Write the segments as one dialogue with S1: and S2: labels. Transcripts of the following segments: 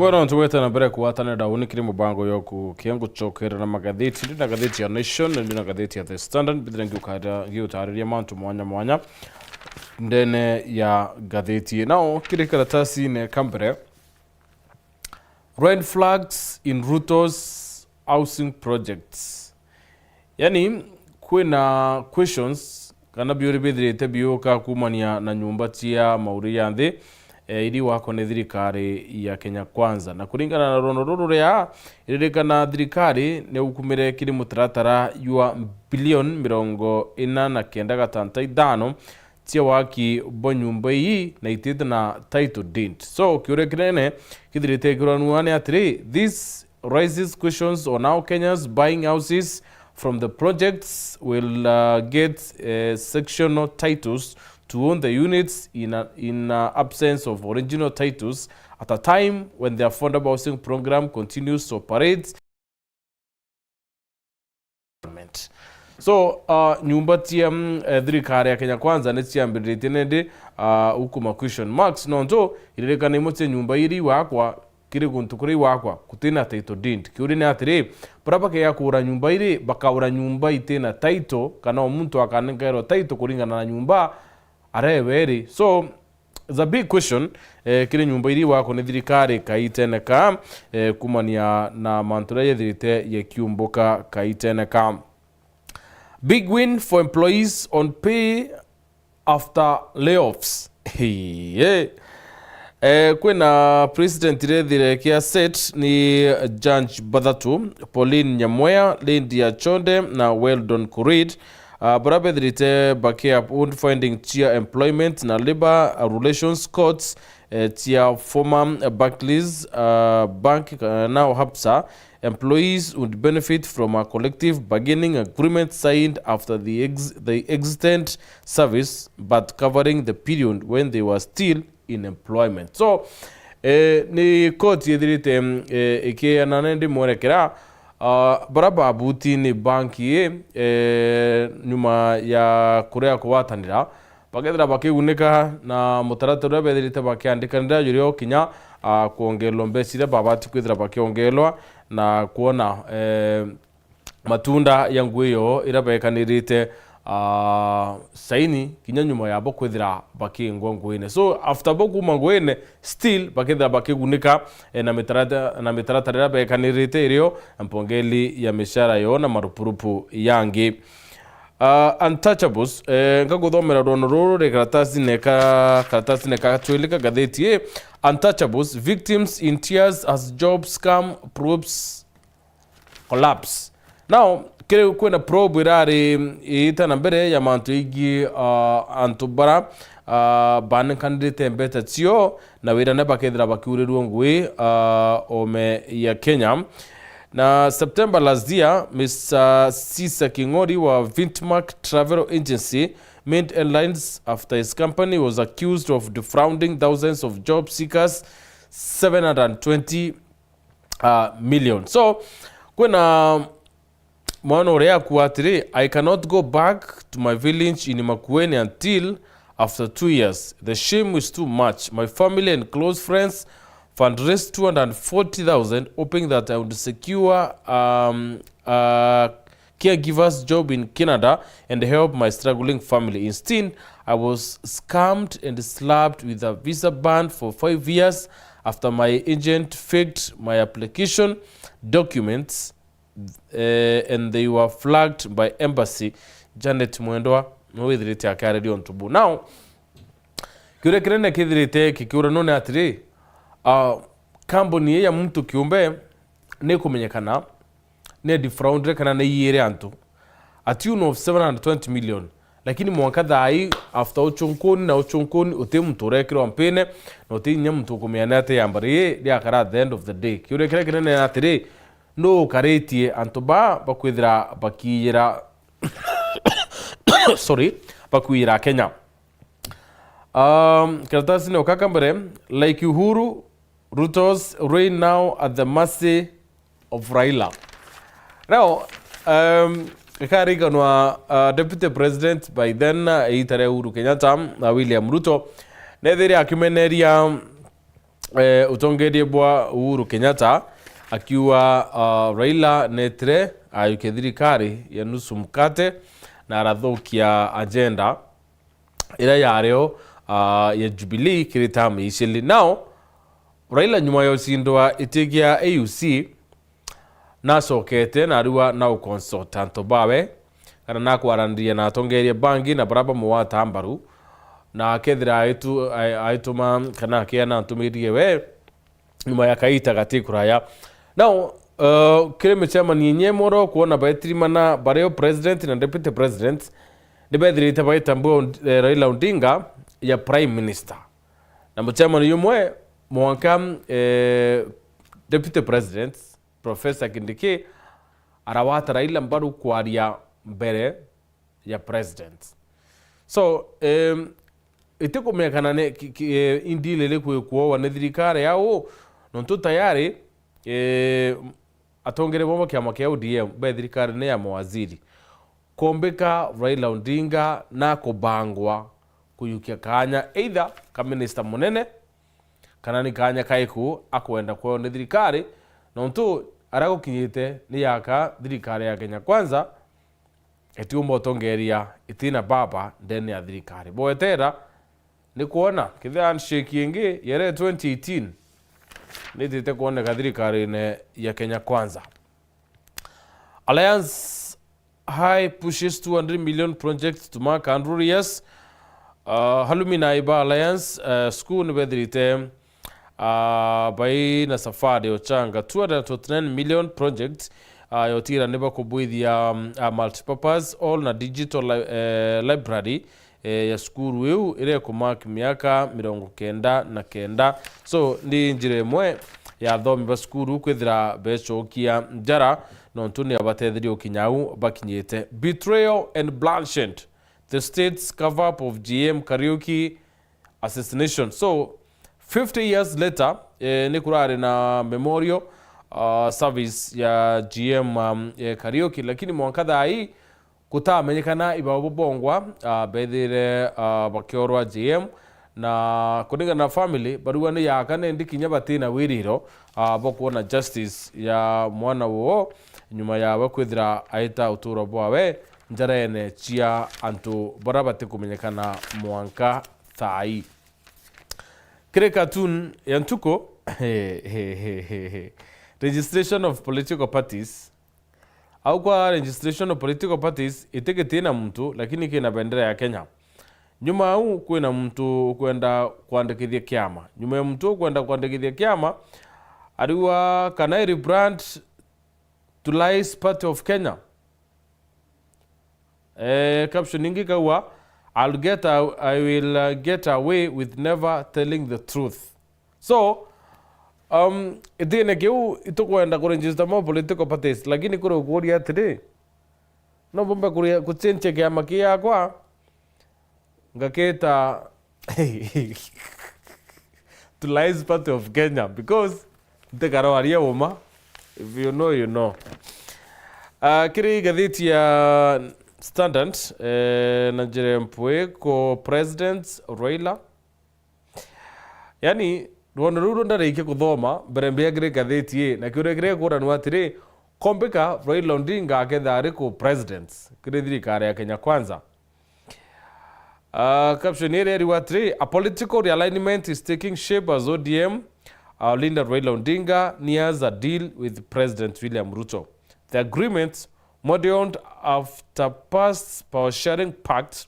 S1: Bueno, tuweta na mbere kuwatanira unikiri mubango yoku kiangu chokera na magatheti na gatheti ya Nation na gatheti ya The Standard bidira ngiutariria mantu mwanya ndene ya gatheti nao kiri karatasi ne kambere red flags in Ruto's housing projects. Yani kwina questions kana biuri bidrite bioka kumania na nyumba tia mauri yande ili wako ne thirikari ya Kenya Kwanza na kuringana na rono ria iririkana thirikari ne ukumire kiri mutaratara yua bilion mirongo ina na kenda gatanta idano tia waki bo nyumba hii na itite na title deed. So kiure kinene kithirite kiranwane atri this raises questions on how Kenyans buying houses from the projects will get sectional titles to own the units in absence of original titles at a time when the affordable housing program continues to operate. So nyumba tia thirikari ya Kenya Kwanza ne ciambirite nende ukuma question marks nonto irekana imote nyumba iri wakwa kiri guntu kuri wakwa kutina title deed kiuri ne atire parapake ya kura nyumba iri bakaura nyumba itena title kana omuntu akanengero title kuringana na nyumba areweri. So it's a big question kiri nyumba iri wako ne thirikari kaiteneka kumania na mantura yethirite ye kiumboka kaiteneka. Big win for employees on pay after layoffs. Kwena president irethire kia set ni Judge Badhatu, Pauline Nyamweya, Lindia Chonde na Weldon Kurid. Barabedrite bakia on finding tia employment na labor relations courts tia former Barclays bank now Hapsa. Employees would benefit from a collective bargaining agreement signed after the existent service, but covering the period when they were still in employment. So, ni koti yedrite ike ananendi mwerekera baraba abuti ni banki nyuma ya kurea kuwatanira bagedra bakigunika na mutaratara bedrite bakiandikanira yurio kinya kuongelwa mbesire babati kwithira bakiongelwa na kuona matunda ya nguyo irabekanirite saini kinya nyuma yabo kwithira bakingwa nguine. So after boku mangwene still bakithira bakigunika na mitaratara irabekanirite irio mpongeli ya mishara yo na marupurupu yangi. Untouchables ngaguthomera rono ruru re karatasi neka twilika gatheti untouchables victims in tears as job scam probes collapse. Now kire kwena probe irari itana mbere ya mantu igi antubara ban candidate mbeta tio na wira ne bakethira bakiurirwo ngui ome ya Kenya. Na September last year, Mr. Sisa Kingori wa Vintmark Travel Agency made headlines after his company was accused of defrauding thousands of job seekers 720 million. So, kuna mwana urea kuatiri, I cannot go back to my village in Makueni until after 2 years. The shame was too much. My family and close friends fundraised 240,000, hoping that I would secure caregiver's job in Canada and help my struggling family. Instead, I was scammed and slapped with a visa ban for 5 years after my agent faked my application documents and they were flagged by embassy. Janet Mwendwa nwithirite akaredi on tubu. Now, kure kirene kithirite kikiura none atiri kamboni ya mtu kiumbe ne kumenyekana ne defraudre kana ne yire antu a tune of 720 million, lakini mwaka thai after uchonkoni uti mtu rekiro mpene na uti nya mtu kumeanate yambari ya kara at the end of the day kiure kire kire atire no karetie antu bakwithira bakiyira sorry bakwira Kenya. Karatasi ne okakambere like Uhuru Ruto's reign now at the mercy of Raila. Now, Kariganwa Deputy President by then Itare Uhuru Kenyatta William Ruto Nedere Akimeneria utongerie bwa Uhuru Kenyatta akiwa Raila netre ayuke thirikari ya nusu mkate na arathukia agenda ira yareo ya Jubilee kiritami ishili. Now Raila nyuma ya usindwa itigia AUC nacokete na riwa na consultant bawe kana na kwarandia na atongerie bangi na baraba muwata mbaru na kethira aituma kana kiana ntumirie we nyuma ya kaita gatikuraya. Now kireme chama ni nyemoro kuona baitrimana bareo president na deputy president ni bethirite baitambo Raila Odinga ya prime minister na mchama ni yumwe mwanka deputy president Professor Kindiki arawata Raila mbaru kwaria mbere ya president. So itikumekana ne indilele kuwa ne thirikari yao nontu tayari atongere bomba kiama kia ODM be thirikari ne ya mawaziri kombeka Raila Odinga na kubangwa kuyukia kanya either ka minister munene kana ni kanya kaiku akwenda kwa ne thirikari nontu arago kinyite ni yaka thirikari ya Kenya Kwanza etiumbo tongeria itina baba ndene ya thirikari boetera ni kuona kithe handshake ingi yere 2018 ni tete kuona thirikari ne ya Kenya Kwanza. Alliance High pushes 200 million projects to mark 100 years. Halumina iba Alliance school ni bedrite bai na safari ochanga 229 million projects yotira neba kubuithia multipurpose all na digital library ya skuru yu ire kumark miaka 99. So ndi njire mwe ya thomi ba skuru kwithira bechokia njara nontuni abatethiri okinyau bakinyete. Betrayal and bloodshed, the state's cover up of GM Kariuki assassination. So 50 years later ni kurare na memorial service ya GM Kariuki, lakini mwankadha hii kutamenyekana ibabobongwa bethire bakiorwa GM na kuninga na family barua ni yakane ndikinya batina wiriro bokuona justice ya mwana wo nyuma ya bakwithira aita uturo bwawe njarene chia antu barabate kumenyekana mwanka thai. Kire cartoon yantuko registration of political parties au kwa registration of political parties itegetina mtu lakini kina bendera ya Kenya. Nyuma huu kwena mtu kwenda kuandikithia kiama. Nyuma ya mtu kwenda kuandikithia kiama ariwa kana rebrand to Lies Party of Kenya. Caption ingi kawa I will get away with never telling the truth. So itine kiu itukwenda kuregister mo political parties lakini kuro kuria today no bomba kuria kuchenche kiama kia kwa ngaketa to Lies Party of Kenya because the karawaria uma if you know you know. Kiri gatheti ya Standard na jirempwe ko President Raila yani rwonaruru ndareke kuthoma berembe ya gatheti na kiuregere kura nwatire kombeka Raila Odinga akethari ko president kiri thirikari ya Kenya Kwanza. Caption here riwatire a political realignment is taking shape as ODM Linda Raila Odinga nears a deal with President William Ruto. The agreement, modeled after past power-sharing pact,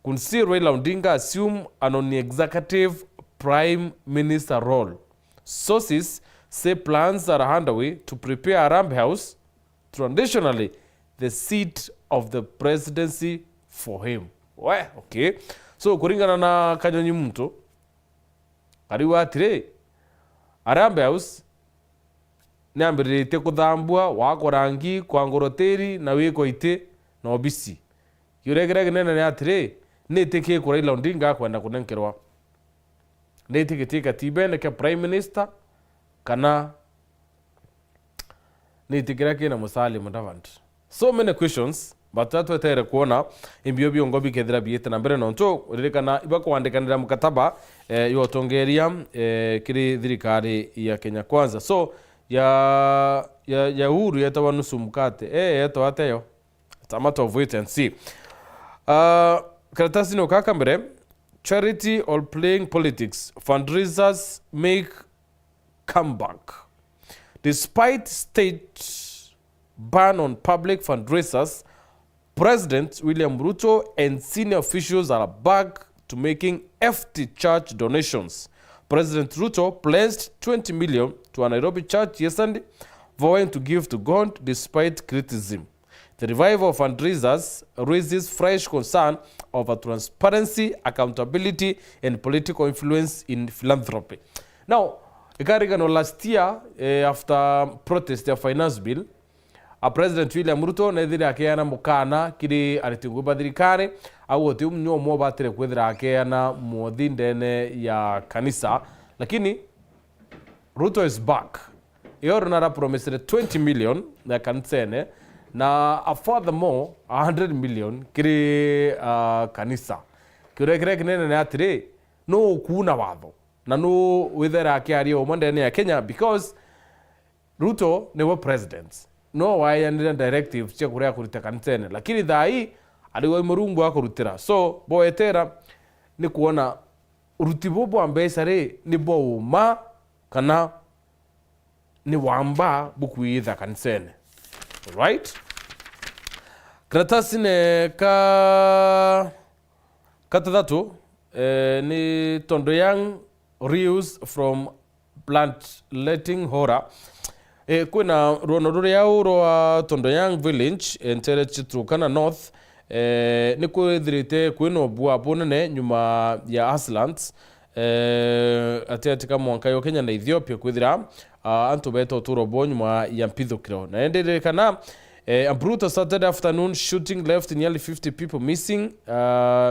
S1: could see Raila Odinga assume an non-executive prime minister role. Sources say plans are underway to prepare Harambee House, traditionally the seat of the presidency, for him. Well, okay. So, kuringana na kanyonyi mtu, kariwa atire, Harambee House niambirite kuthambua wakorangi kwa ngoroteri na wiko ite na obisi. Yuregere nene ni atire nitike ku Raila Odinga kwenda kunenkerwa. Nitike katiba ne ka prime minister kana nitike na Musalia Mudavadi. So many questions batatu etere kuona imbio biongo bikethira biete na mbere nonto ririkana iba kwandikanira mukataba yotongeria kiri thirikari ya Kenya Kwanza. So ya Uhuru yetawa nusu mkate yetawa ateyo. It's a matter of wait and see. Karatasi no kaka mbere, charity or playing politics, fundraisers make comeback. Despite state ban on public fundraisers, President William Ruto and senior officials are back to making hefty church donations. President Ruto pledged 20 million to a Nairobi church yesterday, vowing to give to God despite criticism. The revival of fundraisers raises fresh concern over transparency, accountability, and political influence in philanthropy. Now, last year, after protest of finance bill, President William Ruto nethire akeana mukana kiri aritinguba thirikari awote umnyo mwo batire kwethira akeana mwothi ndene ya kanisa, lakini Ruto is back. Yoro nara promised 20 million na kanisene na furthermore 100 million kiri kanisa. Kire kinene na atire no kuna watho na no withera akearia omondene ya Kenya because Ruto never president. No wayanira directive cia kuria kurita kanisene, lakini thai aliwa murungu akurutira. So boetera ni kuona urutibo bwa mbeca ri ni bouma kana ni wamba bukuitha kanisene. Right? Karatasi ne katadatu ni Tondoyang reels from bloodletting horror. Kuna ruonorure yao roa Tondoyang village entere Chitrukana North ni kwithirite kwino bua bunene nyuma ya Aslands atika mwanka yo Kenya na Ethiopia kwithira antu beto turobo nyuma ya mpithukiro na enderekana. A brutal Saturday afternoon shooting left nearly 50 people missing,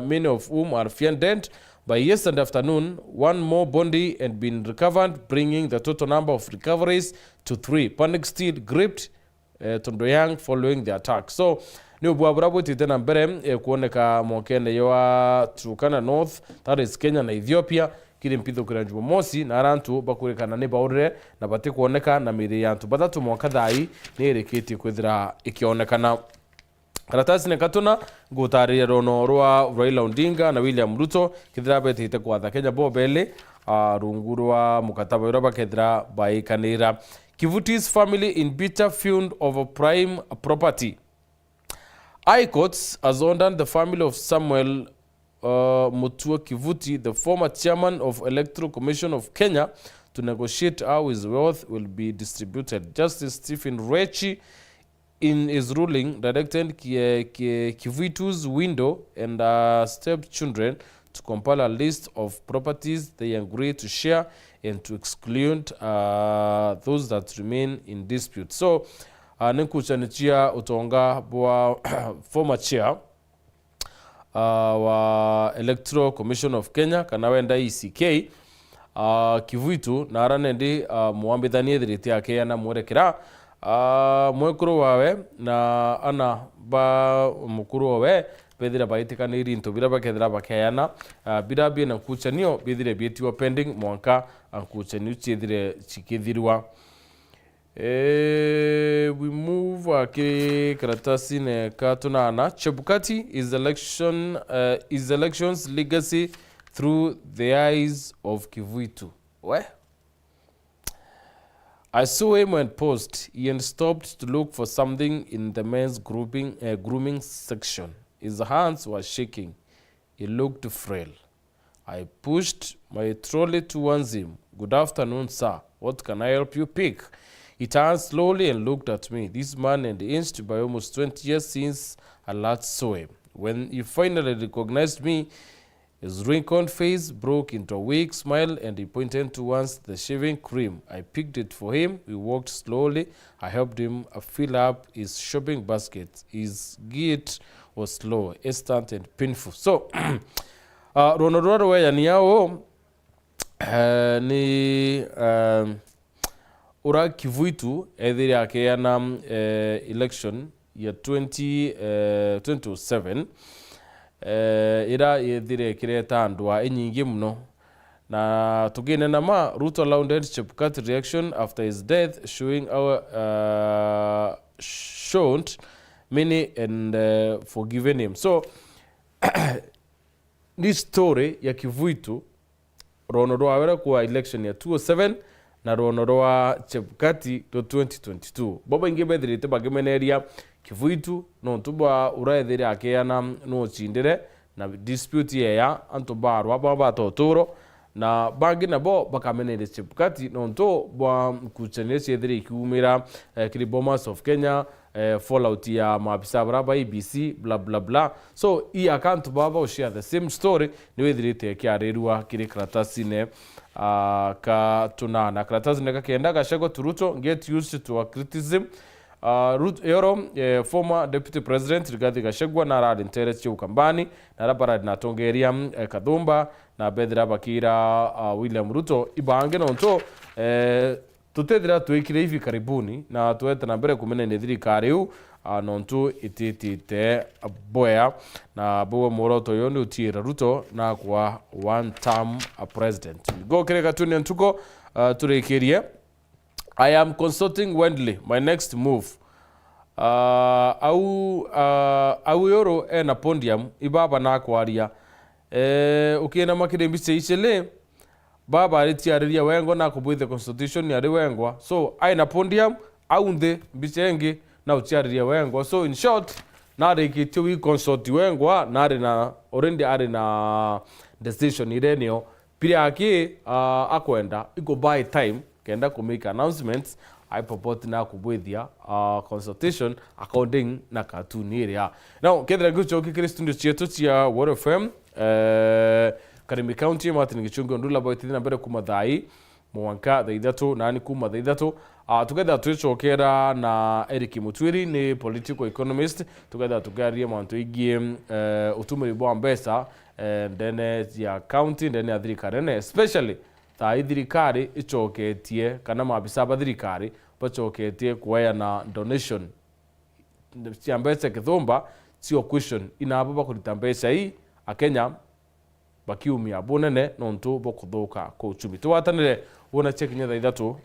S1: many of whom are feared dead. By yesterday afternoon, one more body had been recovered, bringing the total number of recoveries to 3. Panic still gripped Tondoyang following the attack. So, ni ubwaburabu titena mbere kuoneka mwakene yawa Turkana North, that is Kenya na Ethiopia, kiri mpitho kira Jumamosi na arantu bakurekana ni baurire na bati kuoneka na miri yantu badatu mwaka thai ni ereketi kwithira ikionekana. Karatasi ne katuna gutaria rono rwa Raila Odinga na William Ruto kithira betite kwatha Kenya bobele rungurwa mukataba yoraba kithira baikanira. Kivuti's family in bitter feud over prime property. High Courts has ordered the family of Samuel Mutua Kivuti, the former chairman of Electoral Commission of Kenya, to negotiate how his wealth will be distributed. Justice Stephen Rechi, in his ruling, directed Kivitu's widow and stepchildren to compile a list of properties they agree to share and to exclude those that remain in dispute. So, nikuchanichia utonga bwa former chair wa Electoral Commission of Kenya kana wenda ECK Kivuitu na aranendi muambithanie thiriti yake yana mwerekera mwekuru wawe na ana ba mukuru wawe bethira baitikaniri into bira bakethira bakeyana bira na kuchanio bethire bietiwa pending mwanka kuchanio chithire chikithirwa. We move karatasi ne katunana. Chebukati is elections legacy through the eyes of Kivuitu. Where? I saw him when post. He had stopped to look for something in the men's grooming section. His hands were shaking. He looked frail. I pushed my trolley towards him. Good afternoon, sir. What can I help you pick? He turned slowly and looked at me. This man had aged by almost 20 years since I last saw him. When he finally recognized me, his wrinkled face broke into a weak smile and he pointed towards the shaving cream. I picked it for him. We walked slowly. I helped him fill up his shopping basket. His gait was slow, instant and painful. So, Ronaldo yani yao ni ura Kivuitu ethiri akeana election ya 2007 ira yethire kireta andwa enyingi muno na tugine na ma Ruto lauded Chebukati reaction after his death, showing shown many and forgiven him. So this story ya Kivuitu rono rwa kwa election ya 2007 na rono rwa Chebukati to 2022 boba inge bethirite bagemeneria Kivuitu no tuba uraethire akeana no chindire na dispute ya antobarwa baba totoro na bangi nabo bakamenere Chebukati no nto bwa kuchenye cedire ikumira kiri Bomas of Kenya fallout ya maabisa baraba IBC bla bla bla. So I account baba share the same story ni wethirite kiarerua kiri kratasine ka tunana kratasine ka kenda gashego turuto get used to a criticism. Former Deputy President Rigathi Gachagua na radi ntere ukambani na rabara na tongeria Kadumba na bedra bakira William Ruto ibange nonto tutethira tuikire hivi karibuni na tueta na mbere kumene ni thirikari u nontu ititite boya na bowe moroto yoni utira Ruto na kwa one term president go kereka tuni ntuko turekerie. I am consulting Wendley my next move. Au yoro na podium ibaba na kwaria ukiena makire mbise isele baba alitiariria wengo na kubwithe constitution ya wengwa so aina podium au nde mbisenge na utiariria wengo so in short na rekitio wi consult wengwa na na already are na decision irenio pia aki akwenda iko buy time kenda ku make announcements I purport na kubwithia consultation according na cartoon area. Now kedra gucho kikiri studio chetu cia War FM Karimi County Martin Gichungu ndula boyithina na mbere kumathai mwanka thaithatu nani kuma thaithatu together twicokera na Eric Mutwiri ni political economist together tugarie mantu igie utumiri bwa mbesa ndene ya county ndene ya thirikari especially ta thirikari icoketie kana mabisa ba thirikari bacoketie kuya na donation cia mbesa kithumba sio question inabo bakurita mbesa hii akenya bakiumia bunene nontu bokuthuka ku uchumi tuwatanire wona check nya thaithatu